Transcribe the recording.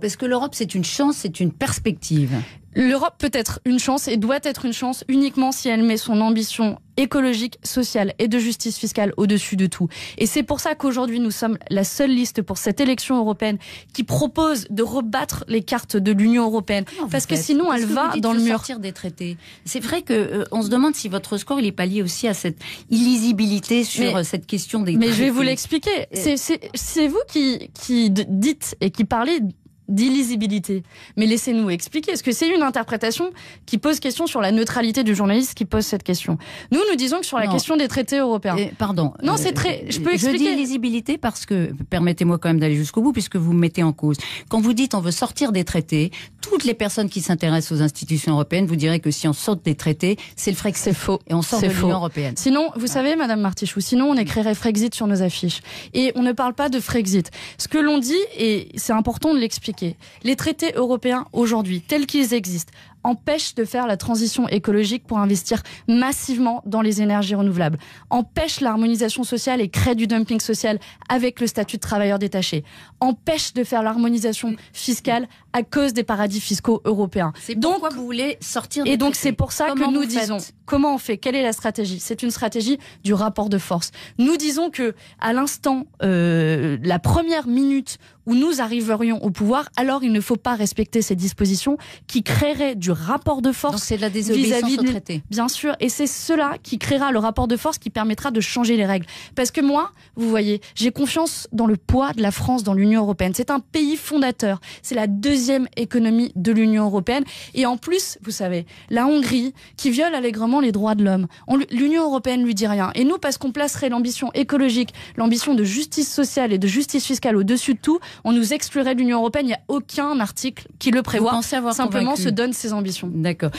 Est-ce que l'Europe, c'est une chance, c'est une perspective? L'Europe peut être une chance et doit être une chance uniquement si elle met son ambition écologique, sociale et de justice fiscale au-dessus de tout. Et c'est pour ça qu'aujourd'hui, nous sommes la seule liste pour cette élection européenne qui propose de rebattre les cartes de l'Union européenne. Parce que sinon, elle va dans le mur. Sortir des traités. C'est vrai que on se demande si votre score, il n'est pas lié aussi à cette illisibilité sur cette question des traités. Mais je vais vous l'expliquer. C'est vous qui dites et qui parlez d'illisibilité. Mais laissez-nous expliquer. Est-ce que c'est une interprétation qui pose question sur la neutralité du journaliste qui pose cette question? Nous disons que sur la question des traités européens. Pardon. Non, c'est très. Je peux expliquer. Je dis illisibilité parce que, permettez-moi quand même d'aller jusqu'au bout, puisque vous me mettez en cause. Quand vous dites on veut sortir des traités, toutes les personnes qui s'intéressent aux institutions européennes vous diraient que si on sort des traités, c'est le Frexit. C'est faux. Et on sort de l'Union européenne. Sinon, vous savez, Madame Martichoux, sinon on écrirait Frexit sur nos affiches. Et on ne parle pas de Frexit. Ce que l'on dit, et c'est important de l'expliquer, les traités européens aujourd'hui, tels qu'ils existent, empêchent de faire la transition écologique pour investir massivement dans les énergies renouvelables, empêchent l'harmonisation sociale et créent du dumping social avec le statut de travailleur détaché, empêchent de faire l'harmonisation fiscale à cause des paradis fiscaux européens. C'est pourquoi vous voulez sortir des traités. Et donc traités. c'est pour ça que nous disons, comment on fait? Quelle est la stratégie? C'est une stratégie du rapport de force. Nous disons que à l'instant, la première minute où nous arriverions au pouvoir, alors il ne faut pas respecter ces dispositions qui créeraient du rapport de force. Donc c'est de la désobéissance au traité. Bien sûr, et c'est cela qui créera le rapport de force qui permettra de changer les règles. Parce que moi, vous voyez, j'ai confiance dans le poids de la France dans l'Union européenne. C'est un pays fondateur. C'est la deuxième économie de l'Union européenne. Et en plus, vous savez, la Hongrie, qui viole allègrement les droits de l'homme, l'Union européenne lui dit rien. Et nous, parce qu'on placerait l'ambition écologique, l'ambition de justice sociale et de justice fiscale au-dessus de tout, on nous exclurait de l'Union européenne. Il n'y a aucun article qui le prévoit. Vous pensez avoir simplement convaincu. se donne ses ambitions. D'accord.